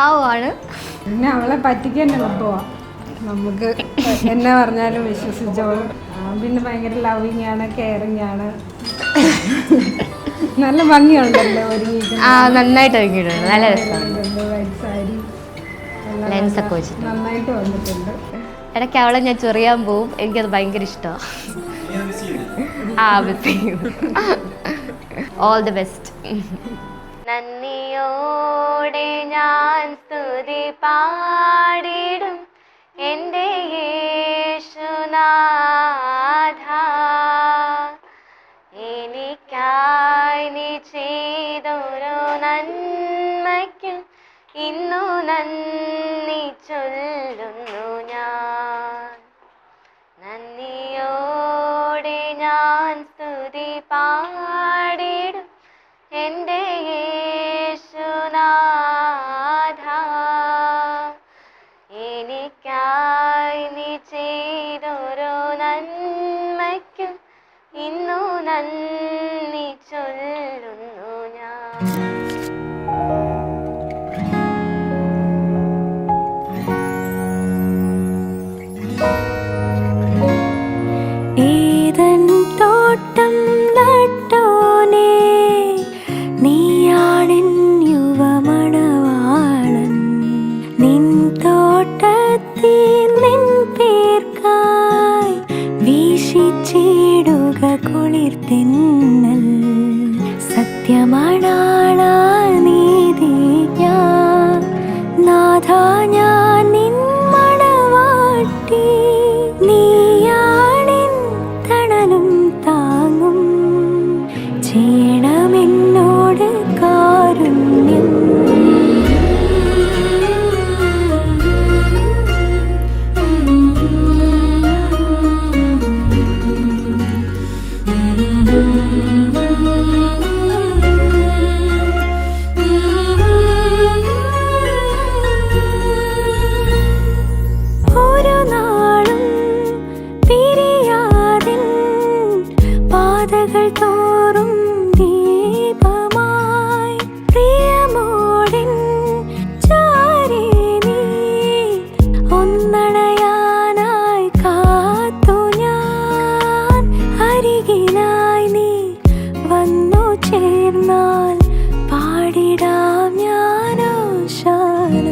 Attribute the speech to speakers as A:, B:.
A: പാവമാണ്.
B: പിന്നെ അവളെ പറ്റിക്കാൻ എളുപ്പമാണ്, നമുക്ക് എന്നെ പറഞ്ഞാലും വിശ്വസിച്ചോളും. പിന്നെ ഭയങ്കര ലവിങ് ആണ്, കെയറിങ് ആണ്. നല്ല ഭംഗിയുണ്ടല്ലോ ഒരുങ്ങിയിരിക്കുന്നത്.
A: നന്നായിട്ട് ഒരുങ്ങിയിട്ടുണ്ട്, നല്ല രസമുണ്ട്.
B: സാരി
A: ലെൻസൊക്കെ വെച്ചിട്ട്
B: നന്നായിട്ട് വന്നിട്ടുണ്ട്.
A: ഇടയ്ക്ക് അവളെ ഞാൻ ചൊറിയാൻ പോവും, എനിക്കത് ഭയങ്കര ഇഷ്ടമാണ്. All the best. നന്ദിയോടെ ഞാൻ സ്തുതി പാടിടും എൻ്റെ യേശുനാഥ, എനിക്കായി നീ ചെയ്തൊരു നന്മയ്ക്കും ഇന്നു നന്ദി ചൊല്ലുന്നു ഞാൻ. നന്ദിയോടെ ഞാൻ സ്തുതി പാടിടും എൻ്റെ യേശുനാഥ, എനിക്കായി നീ ചെയ്തൊരു നന്മയ്ക്കും ഇന്നു നന്ദി ചൊല്ലുന്നു ഞാൻ.
C: ഏതൻ തോട്ടം നട്ടോനേ, നീയാണെൻ യുവമണവാളൻ. നിൻ തോട്ടത്തിൽ നിൻ പേർക്കായി വീശിച്ചിടുക കുളിർതെന്നൽ. സത്യമണാളാ നീതി ഞാൻ നാഥ, ഞാൻ നിൻ മണവാട്ടി. നീയാണിൻ തണലും താങ്ങും, ചെയ്യണമെന്നോട് കാരുണ്യം. ഒരു നാളും പിരിയാതിൻ പാതകൾ തോറും ദീപമായി, പ്രിയമോടിൻ ചാരേ നീ ഒന്നണയാനായി കാത്തു ഞാൻ. അരികിലായി നീ വന്നു ചേർന്നാൽ പാടിടാം ഞാനോ ശാന.